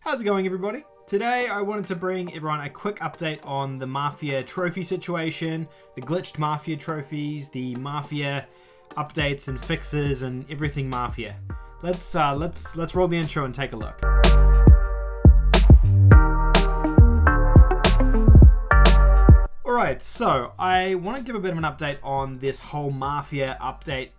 How's it going, everybody? Today I wanted to bring everyone a quick update on the Mafia trophy situation, the glitched Mafia trophies, the Mafia updates and fixes, and everything Mafia. Let's roll the intro and take a look. Alright, so I want to give a bit of an update on this whole Mafia update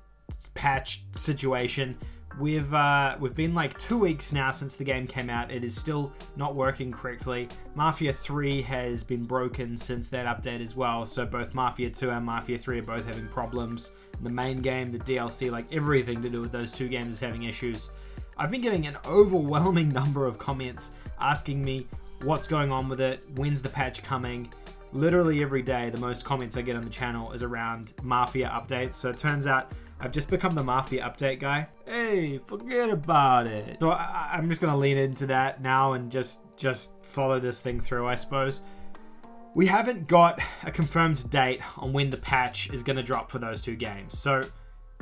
patch situation. We've been like 2 weeks now since the game came out. It is still not working correctly. Mafia 3 has been broken since that update as well. So both Mafia 2 and Mafia 3 are both having problems. The main game, the DLC, like everything to do with those two games is having issues. I've been getting an overwhelming number of comments asking me what's going on with it, when's the patch coming. Literally every day, the most comments I get on the channel is around Mafia updates. So it turns out I've just become the Mafia update guy. Hey, forget about it. So I'm just going to lean into that now and just follow this thing through, I suppose. We haven't got a confirmed date on when the patch is going to drop for those two games. So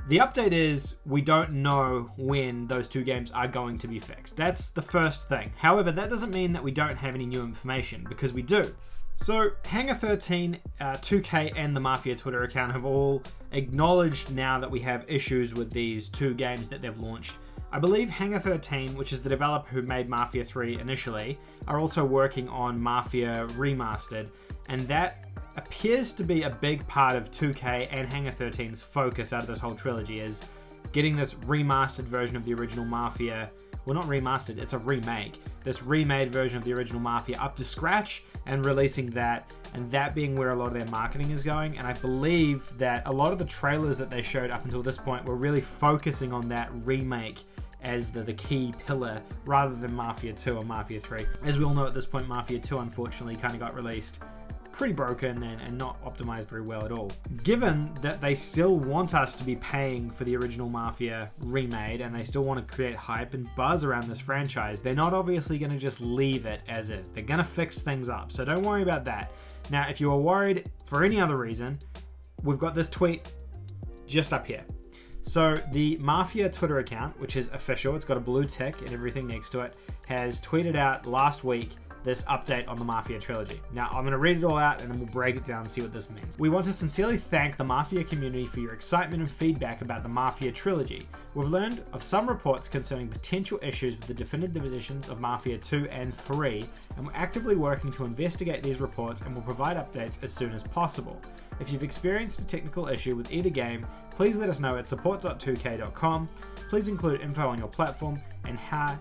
the update is we don't know when those two games are going to be fixed. That's the first thing. However, that doesn't mean that we don't have any new information, because we do. So, Hangar 13, 2K and the Mafia Twitter account have all acknowledged now that we have issues with these two games that they've launched. I believe Hangar 13, which is the developer who made Mafia 3 initially, are also working on Mafia Remastered, and that appears to be a big part of 2K and Hangar 13's focus out of this whole trilogy, is getting this remastered version of the original Mafia. Well, not remastered, it's a remake. This remade version of the original Mafia up to scratch and releasing that, and that being where a lot of their marketing is going. And I believe that a lot of the trailers that they showed up until this point were really focusing on that remake as the key pillar, rather than Mafia 2 or Mafia 3. As we all know at this point, Mafia 2 unfortunately kind of got released pretty broken and not optimized very well at all. Given that they still want us to be paying for the original Mafia remade, and they still want to create hype and buzz around this franchise, they're not obviously going to just leave it as is. They're going to fix things up, so don't worry about that. Now, if you are worried for any other reason, we've got this tweet just up here. So the Mafia Twitter account, which is official, it's got a blue tick and everything next to it, has tweeted out last week this update on the Mafia Trilogy. Now, I'm going to read it all out and then we'll break it down and see what this means. We want to sincerely thank the Mafia community for your excitement and feedback about the Mafia Trilogy. We've learned of some reports concerning potential issues with the definitive editions of Mafia 2 and 3, and we're actively working to investigate these reports and will provide updates as soon as possible. If you've experienced a technical issue with either game, please let us know at support.2k.com. Please include info on your platform and how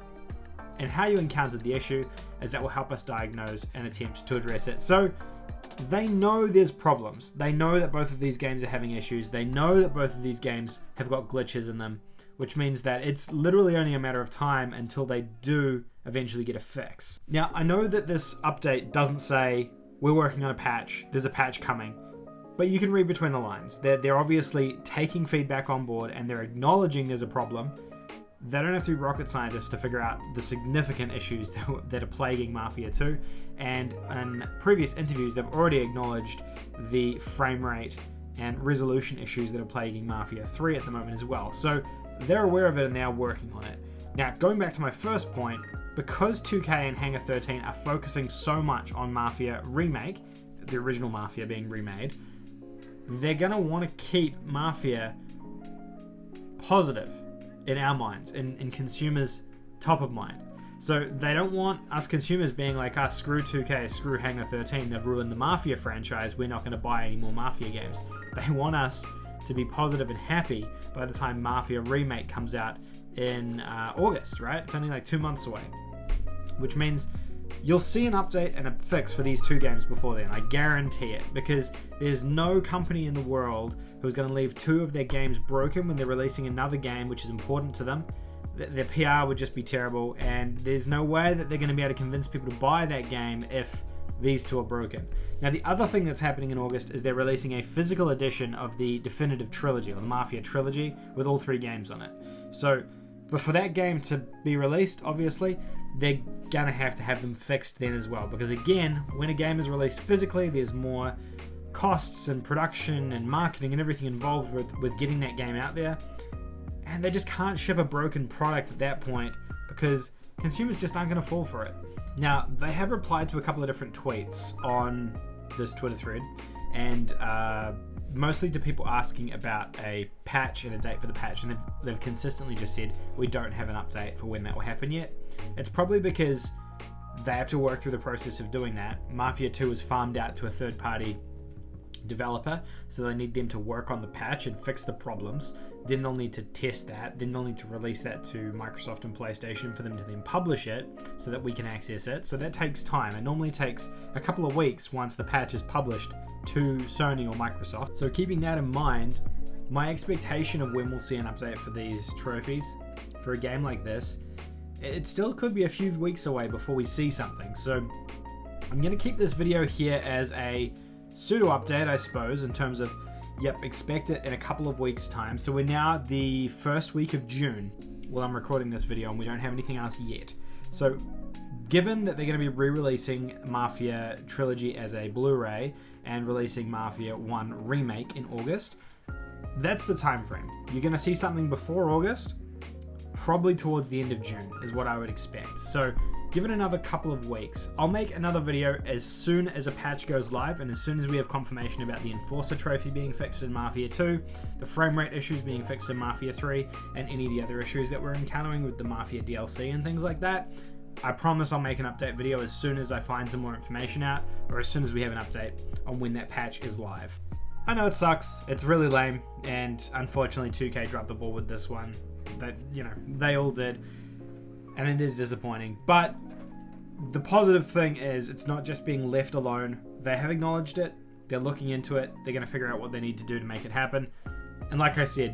you encountered the issue, as that will help us diagnose and attempt to address it. So they know there's problems. They know that both of these games are having issues. They know that both of these games have got glitches in them, which means that it's literally only a matter of time until they do eventually get a fix. Now, I know that this update doesn't say we're working on a patch, there's a patch coming, but you can read between the lines. They're obviously taking feedback on board and they're acknowledging there's a problem. They don't have to be rocket scientists to figure out the significant issues that are plaguing Mafia 2. And in previous interviews, they've already acknowledged the frame rate and resolution issues that are plaguing Mafia 3 at the moment as well. So they're aware of it and they are working on it. Now, going back to my first point, because 2K and Hangar 13 are focusing so much on Mafia Remake, the original Mafia being remade, they're going to want to keep Mafia positive in our minds, in consumers' top of mind. So they don't want us consumers being like, screw 2K, screw Hangar 13, they've ruined the Mafia franchise, we're not going to buy any more Mafia games. They want us to be positive and happy by the time Mafia Remake comes out in August, right? It's only like 2 months away. Which means you'll see an update and a fix for these two games before then. I guarantee it, because there's no company in the world who's going to leave two of their games broken when they're releasing another game which is important to them. Their PR would just be terrible, and there's no way that they're going to be able to convince people to buy that game if these two are broken. Now, the other thing that's happening in August is they're releasing a physical edition of the definitive trilogy, or the Mafia Trilogy, with all 3 games on it. So, but for that game to be released, obviously, they're gonna have to have them fixed then as well, because again, when a game is released physically, there's more costs and production and marketing and everything involved with getting that game out there, and they just can't ship a broken product at that point, because consumers just aren't going to fall for it. Now, they have replied to a couple of different tweets on this Twitter thread, and mostly to people asking about a patch and a date for the patch, and they've consistently just said, we don't have an update for when that will happen yet. It's probably because they have to work through the process of doing that. Mafia 2 is farmed out to a third-party developer, so they need them to work on the patch and fix the problems. Then they'll need to test that. Then they'll need to release that to Microsoft and PlayStation for them to then publish it so that we can access it. So that takes time. It normally takes a couple of weeks once the patch is published to Sony or Microsoft. So keeping that in mind, my expectation of when we'll see an update for these trophies for a game like this, it still could be a few weeks away before we see something. So I'm going to keep this video here as a pseudo update, I suppose, in terms of, yep, expect it in a couple of weeks time. So we're now the first week of June while I'm recording this video, and we don't have anything else yet. So given that they're going to be re-releasing Mafia Trilogy as a Blu-ray and releasing Mafia 1 Remake in August, that's the time frame. You're going to see something before August, probably towards the end of June is what I would expect. So give it another couple of weeks. I'll make another video as soon as a patch goes live and as soon as we have confirmation about the Enforcer trophy being fixed in Mafia 2, the frame rate issues being fixed in Mafia 3, and any of the other issues that we're encountering with the Mafia DLC and things like that. I promise I'll make an update video as soon as I find some more information out, or as soon as we have an update on when that patch is live. I know it sucks, it's really lame, and unfortunately 2K dropped the ball with this one. That, you know, they all did, and it is disappointing. But the positive thing is it's not just being left alone. They have acknowledged it, they're looking into it, they're going to figure out what they need to do to make it happen. And like I said,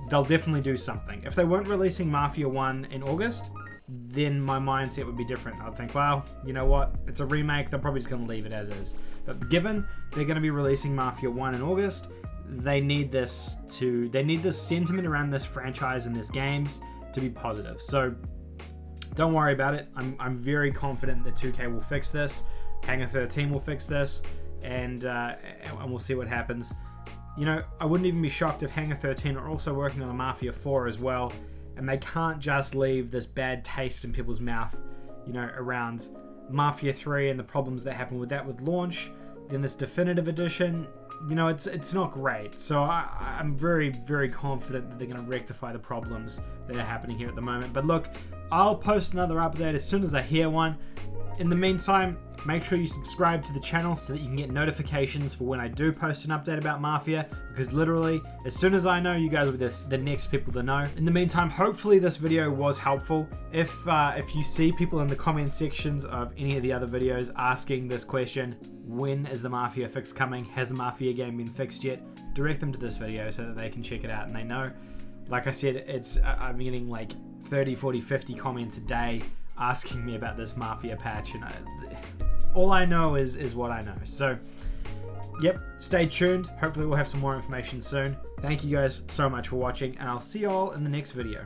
they'll definitely do something. If they weren't releasing Mafia 1 in August, then my mindset would be different. I'd think, well, you know what, it's a remake, they're probably just going to leave it as is. But given they're going to be releasing Mafia 1 in August, they need this sentiment around this franchise and this games to be positive. So don't worry about it. I'm very confident that 2K will fix this. Hangar 13 will fix this, and we'll see what happens. You know, I wouldn't even be shocked if Hangar 13 are also working on a Mafia 4 as well, and they can't just leave this bad taste in people's mouth, you know, around Mafia 3 and the problems that happened with that with launch. Then this definitive edition, you know, it's not great. So I'm very, very confident that they're going to rectify the problems that are happening here at the moment. But look, I'll post another update as soon as I hear one. In the meantime, make sure you subscribe to the channel so that you can get notifications for when I do post an update about Mafia, because literally, as soon as I know, you guys will be the next people to know. In the meantime, hopefully this video was helpful. If you see people in the comment sections of any of the other videos asking this question, when is the Mafia fix coming? Has the Mafia game been fixed yet? Direct them to this video so that they can check it out and they know. Like I said, I'm getting like 30, 40, 50 comments a day asking me about this Mafia patch, and all I know is what I know. So yep, stay tuned. Hopefully we'll have some more information soon. Thank you guys so much for watching, and I'll see you all in the next video.